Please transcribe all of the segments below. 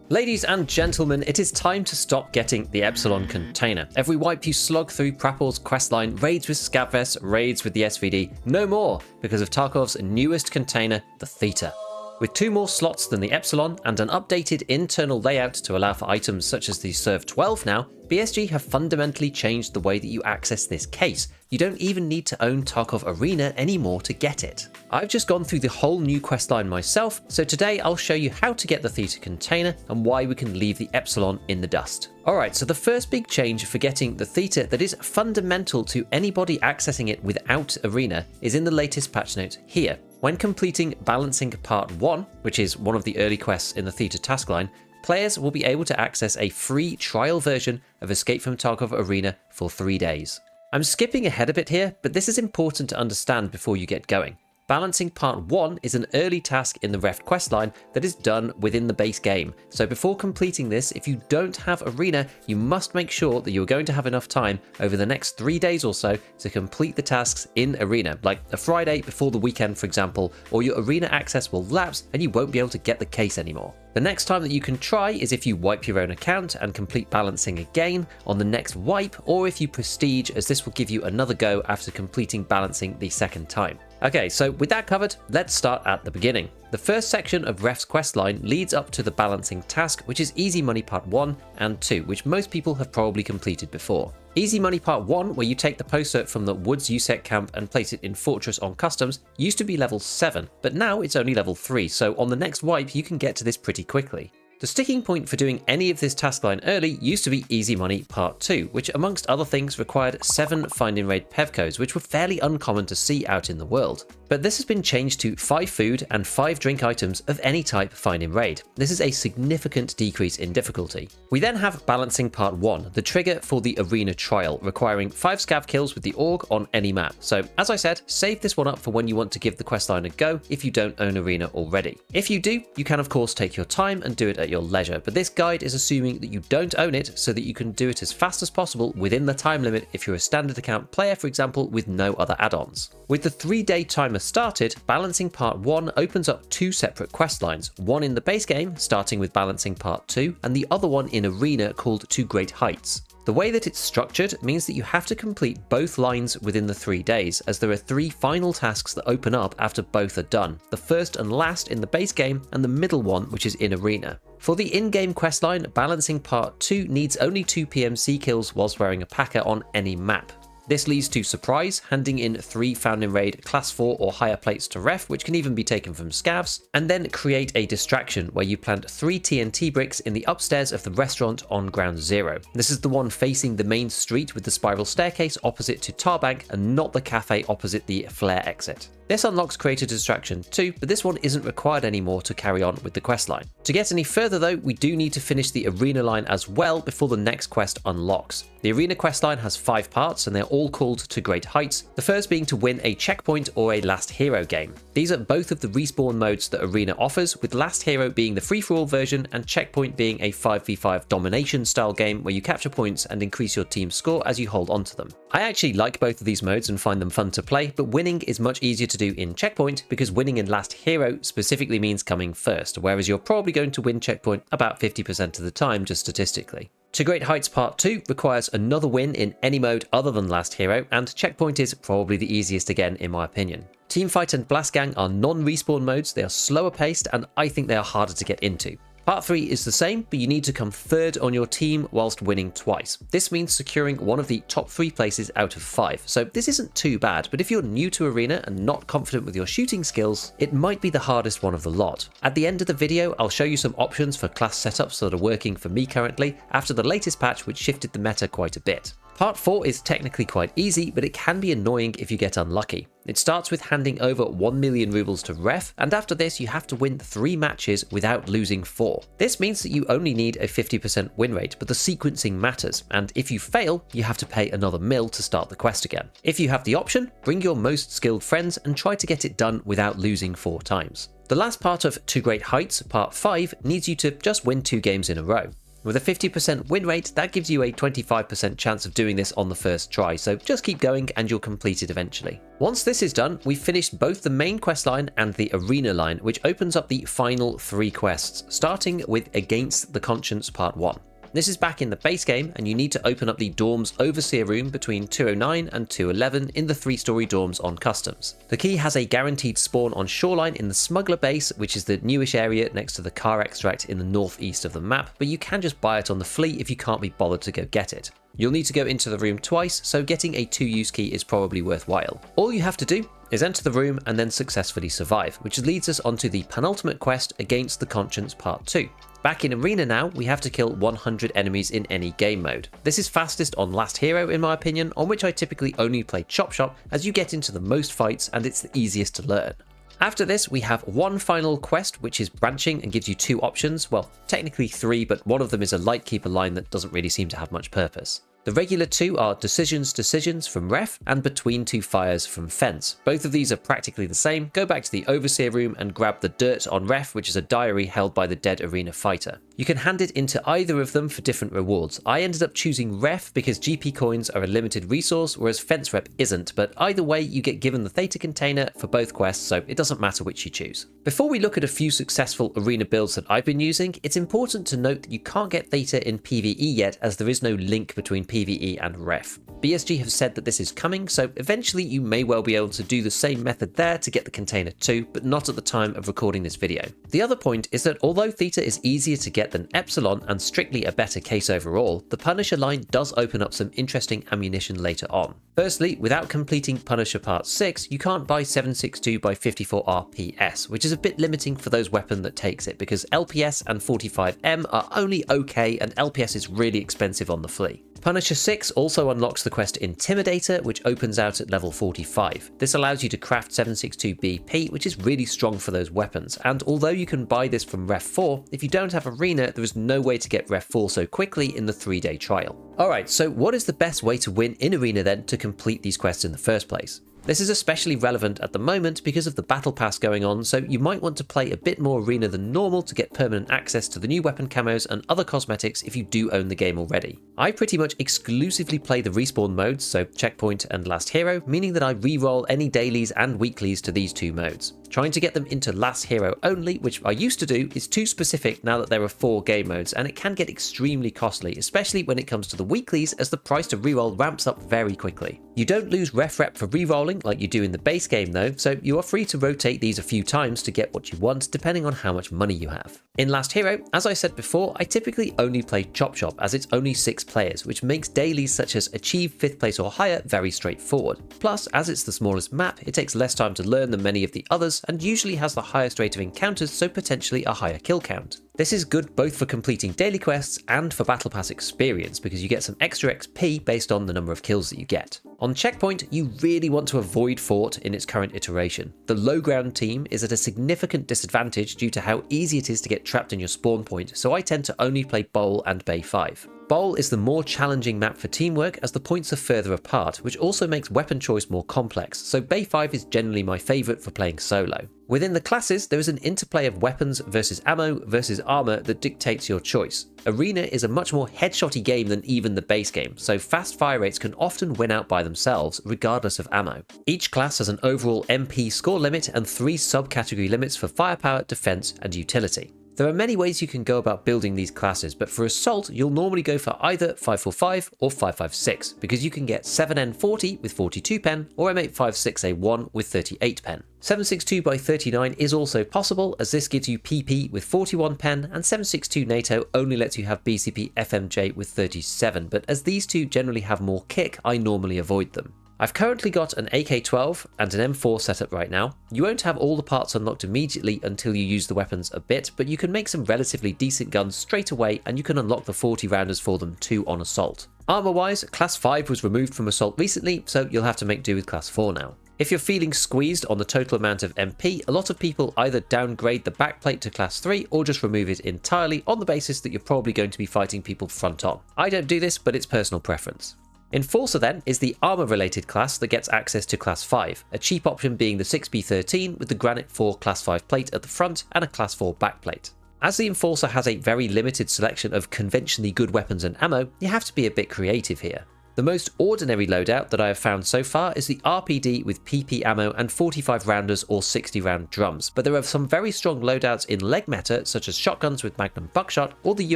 Ladies and gentlemen, it is time to stop getting the Epsilon container. Every wipe you slog through Prapor's questline, raids with ScavVest, raids with the SVD, no more because of Tarkov's newest container, the Theta. With 2 more slots than the Epsilon and an updated internal layout to allow for items such as the Serve 12 now, BSG have fundamentally changed the way that you access this case. You don't even need to own Tarkov Arena anymore to get it. I've just gone through the whole new questline myself, so today I'll show you how to get the Theta container and why we can leave the Epsilon in the dust. Alright, so the first big change for getting the Theta that is fundamental to anybody accessing it without Arena is in the latest patch notes here. When completing Balancing Part 1, which is one of the early quests in the Theta taskline, players will be able to access a free trial version of Escape from Tarkov Arena for 3 days. I'm skipping ahead a bit here, but this is important to understand before you get going. Balancing Part 1 is an early task in the Reft questline that is done within the base game. So before completing this, if you don't have Arena, you must make sure that you're going to have enough time over the next 3 days or so to complete the tasks in Arena, like a Friday before the weekend, for example, or your Arena access will lapse and you won't be able to get the case anymore. The next time that you can try is if you wipe your own account and complete balancing again on the next wipe, or if you prestige, as this will give you another go after completing balancing the second time. Okay, so with that covered, let's start at the beginning. The first section of Ref's questline leads up to the balancing task, which is Easy Money Part 1 and 2, which most people have probably completed before. Easy Money Part 1, where you take the poster from the Woods USEC camp and place it in Fortress on Customs, used to be level 7, but now it's only level 3, so on the next wipe you can get to this pretty quickly. The sticking point for doing any of this taskline early used to be Easy Money Part 2, which amongst other things required 7 Find and Raid Pevcos, which were fairly uncommon to see out in the world. But this has been changed to 5 food and 5 drink items of any type Find and Raid. This is a significant decrease in difficulty. We then have Balancing Part 1, the trigger for the Arena trial, requiring 5 scav kills with the AUG on any map. So as I said, save this one up for when you want to give the questline a go if you don't own Arena already. If you do, you can of course take your time and do it at your leisure, but this guide is assuming that you don't own it so that you can do it as fast as possible within the time limit if you're a standard account player, for example, with no other add-ons. With the 3-day timer started, Balancing Part 1 opens up 2 separate quest lines, one in the base game, starting with Balancing Part 2, and the other one in Arena called To Great Heights. The way that it's structured means that you have to complete both lines within the 3 days, as there are 3 final tasks that open up after both are done, the first and last in the base game and the middle one which is in Arena. For the in-game questline, Balancing Part 2 needs only 2 PMC kills whilst wearing a packer on any map. This leads to Surprise, handing in 3 Found in Raid Class 4 or higher plates to Ref, which can even be taken from scavs, and then Create a Distraction, where you plant 3 TNT bricks in the upstairs of the restaurant on Ground Zero. This is the one facing the main street with the spiral staircase opposite to Tarbank and not the cafe opposite the flare exit. This unlocks Create a Distraction too, but this one isn't required anymore to carry on with the questline. To get any further though, we do need to finish the Arena line as well before the next quest unlocks. The Arena questline has 5 parts and they're all called To Great Heights, the first being to win a checkpoint or a Last Hero game. These are both of the respawn modes that Arena offers, with Last Hero being the free-for-all version and Checkpoint being a 5v5 domination style game where you capture points and increase your team's score as you hold onto them. I actually like both of these modes and find them fun to play, but winning is much easier to do in Checkpoint because winning in Last Hero specifically means coming first, whereas you're probably going to win Checkpoint about 50% of the time just statistically. To Great Heights Part 2 requires another win in any mode other than Last Hero, and Checkpoint is probably the easiest again in my opinion. Teamfight and Blast Gang are non-respawn modes, they are slower paced and I think they are harder to get into. Part 3 is the same, but you need to come third on your team whilst winning twice. This means securing one of the top 3 places out of 5, so this isn't too bad, but if you're new to Arena and not confident with your shooting skills, it might be the hardest one of the lot. At the end of the video, I'll show you some options for class setups that are working for me currently after the latest patch which shifted the meta quite a bit. Part 4 is technically quite easy, but it can be annoying if you get unlucky. It starts with handing over 1 million rubles to Ref, and after this you have to win 3 matches without losing 4. This means that you only need a 50% win rate, but the sequencing matters, and if you fail, you have to pay another mil to start the quest again. If you have the option, bring your most skilled friends and try to get it done without losing 4 times. The last part of To Great Heights, Part 5, needs you to just win 2 games in a row. With a 50% win rate, that gives you a 25% chance of doing this on the first try, so just keep going and you'll complete it eventually. Once this is done, we've finished both the main quest line and the arena line, which opens up the final 3 quests, starting with Against the Conscience Part 1. This is back in the base game, and you need to open up the dorms overseer room between 209 and 211 in the 3-story dorms on customs. The key has a guaranteed spawn on Shoreline in the smuggler base, which is the newish area next to the car extract in the northeast of the map, but you can just buy it on the fleet if you can't be bothered to go get it. You'll need to go into the room twice, so getting a 2-use key is probably worthwhile. All you have to do is enter the room and then successfully survive, which leads us onto the penultimate quest, Against the Conscience Part 2. Back in Arena now, we have to kill 100 enemies in any game mode. This is fastest on Last Hero in my opinion, on which I typically only play Chop Shop as you get into the most fights and it's the easiest to learn. After this, we have one final quest, which is branching and gives you 2 options. Well, technically 3, but one of them is a Lightkeeper line that doesn't really seem to have much purpose. The regular 2 are Decisions from Ref and Between Two Fires from Fence. Both of these are practically the same. Go back to the Overseer room and grab the Dirt on Ref, which is a diary held by the dead arena fighter. You can hand it into either of them for different rewards. I ended up choosing Ref because GP coins are a limited resource, whereas Fence Rep isn't, but either way you get given the Theta container for both quests, so it doesn't matter which you choose. Before we look at a few successful arena builds that I've been using, it's important to note that you can't get Theta in PvE yet, as there is no link between PvE and Ref. BSG have said that this is coming, so eventually you may well be able to do the same method there to get the container too, but not at the time of recording this video. The other point is that although Theta is easier to get than Epsilon and strictly a better case overall, the Punisher line does open up some interesting ammunition later on. Firstly, without completing Punisher Part 6, you can't buy 7.62 by 54 RPS, which is a bit limiting for those weapons that takes it, because LPS and 45M are only okay and LPS is really expensive on the flea. Punisher 6 also unlocks the quest Intimidator, which opens out at level 45. This allows you to craft 7.62 BP, which is really strong for those weapons, and although you can buy this from Ref 4, if you don't have Arena, there is no way to get Ref 4 so quickly in the 3-day trial. Alright, so what is the best way to win in Arena then to complete these quests in the first place? This is especially relevant at the moment because of the battle pass going on, so you might want to play a bit more Arena than normal to get permanent access to the new weapon camos and other cosmetics if you do own the game already. I pretty much exclusively play the respawn modes, so Checkpoint and Last Hero, meaning that I re-roll any dailies and weeklies to these 2 modes. Trying to get them into Last Hero only, which I used to do, is too specific now that there are 4 game modes, and it can get extremely costly, especially when it comes to the weeklies, as the price to reroll ramps up very quickly. You don't lose ref rep for rerolling like you do in the base game though, so you are free to rotate these a few times to get what you want, depending on how much money you have. In Last Hero, as I said before, I typically only play Chop Shop as it's only 6 players, which makes dailies such as achieve 5th place or higher very straightforward. Plus, as it's the smallest map, it takes less time to learn than many of the others, and usually has the highest rate of encounters, so potentially a higher kill count. This is good both for completing daily quests and for Battle Pass experience, because you get some extra XP based on the number of kills that you get. On Checkpoint, you really want to avoid Fort in its current iteration. The low ground team is at a significant disadvantage due to how easy it is to get trapped in your spawn point, so I tend to only play Bowl and Bay 5. Bowl is the more challenging map for teamwork as the points are further apart, which also makes weapon choice more complex, so Bay 5 is generally my favourite for playing solo. Within the classes, there is an interplay of weapons versus ammo versus armour that dictates your choice. Arena is a much more headshotty game than even the base game, so fast fire rates can often win out by themselves, regardless of ammo. Each class has an overall MP score limit and 3 subcategory limits for firepower, defence and utility. There are many ways you can go about building these classes, but for Assault, you'll normally go for either 545 or 556, because you can get 7N40 with 42 pen or M856A1 with 38 pen. 7.62 by 39 is also possible, as this gives you PP with 41 pen, and 7.62 NATO only lets you have BCP FMJ with 37, but as these two generally have more kick, I normally avoid them. I've currently got an AK-12 and an M4 set up right now. You won't have all the parts unlocked immediately until you use the weapons a bit, but you can make some relatively decent guns straight away, and you can unlock the 40 rounders for them too on Assault. Armour wise, Class 5 was removed from Assault recently, so you'll have to make do with Class 4 now. If you're feeling squeezed on the total amount of MP, a lot of people either downgrade the backplate to Class 3 or just remove it entirely on the basis that you're probably going to be fighting people front on. I don't do this, but it's personal preference. Enforcer then is the armour related class that gets access to Class 5, a cheap option being the 6B13 with the Granite 4 Class 5 plate at the front and a Class 4 backplate. As the Enforcer has a very limited selection of conventionally good weapons and ammo, you have to be a bit creative here. The most ordinary loadout that I have found so far is the RPD with PP ammo and 45 rounders or 60 round drums, but there are some very strong loadouts in leg meta such as shotguns with Magnum buckshot or the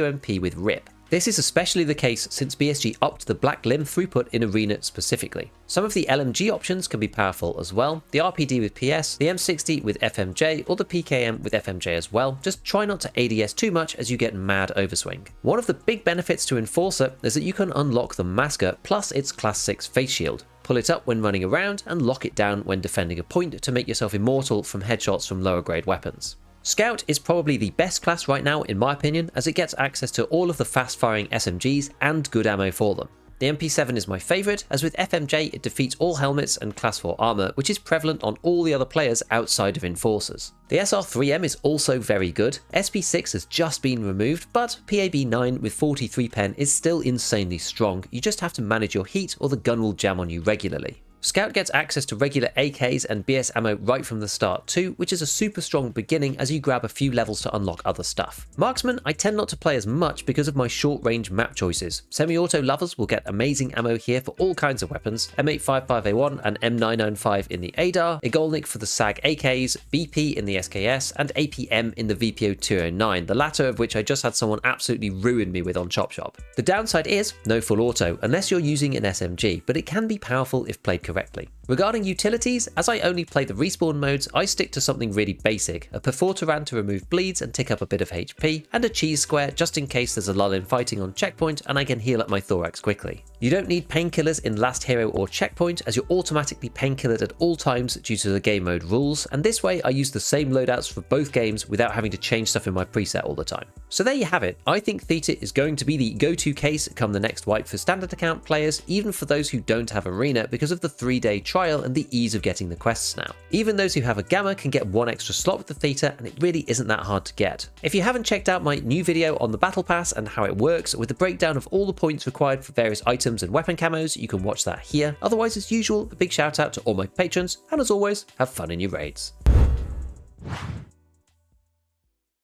UMP with RIP. This is especially the case since BSG upped the Black Limb throughput in Arena specifically. Some of the LMG options can be powerful as well, the RPD with PS, the M60 with FMJ, or the PKM with FMJ as well. Just try not to ADS too much as you get mad overswing. One of the big benefits to Enforcer is that you can unlock the Masker plus its Class 6 face shield. Pull it up when running around and lock it down when defending a point to make yourself immortal from headshots from lower grade weapons. Scout is probably the best class right now in my opinion, as it gets access to all of the fast firing SMGs and good ammo for them. The MP7 is my favourite, as with FMJ it defeats all helmets and class 4 armour, which is prevalent on all the other players outside of Enforcers. The SR3M is also very good. SP6 has just been removed, but PAB9 with 43 pen is still insanely strong. You just have to manage your heat or the gun will jam on you regularly. Scout gets access to regular AKs and BS ammo right from the start too, which is a super strong beginning as you grab a few levels to unlock other stuff. Marksman I tend not to play as much because of my short range map choices. Semi-auto lovers will get amazing ammo here for all kinds of weapons, M855A1 and M995 in the ADAR, Igolnik for the SAG AKs, BP in the SKS, and APM in the VPO 209, the latter of which I just had someone absolutely ruin me with on Chop Shop. The downside is no full auto unless you're using an SMG, but it can be powerful if played correctly. Regarding utilities, as I only play the respawn modes, I stick to something really basic, a Perforteran to remove bleeds and tick up a bit of HP, and a cheese square just in case there's a lull in fighting on checkpoint and I can heal up my thorax quickly. You don't need painkillers in Last Hero or Checkpoint, as you're automatically painkillered at all times due to the game mode rules, and this way I use the same loadouts for both games without having to change stuff in my preset all the time. So there you have it. I think Theta is going to be the go-to case come the next wipe for standard account players, even for those who don't have Arena because of the 3-day trial and the ease of getting the quests now. Even those who have a Gamma can get one extra slot with the Theta, and it really isn't that hard to get. If you haven't checked out my new video on the Battle Pass and how it works, with a breakdown of all the points required for various items and weapon camos, you can watch that here. Otherwise, as usual, a big shout out to all my patrons, and as always, have fun in your raids.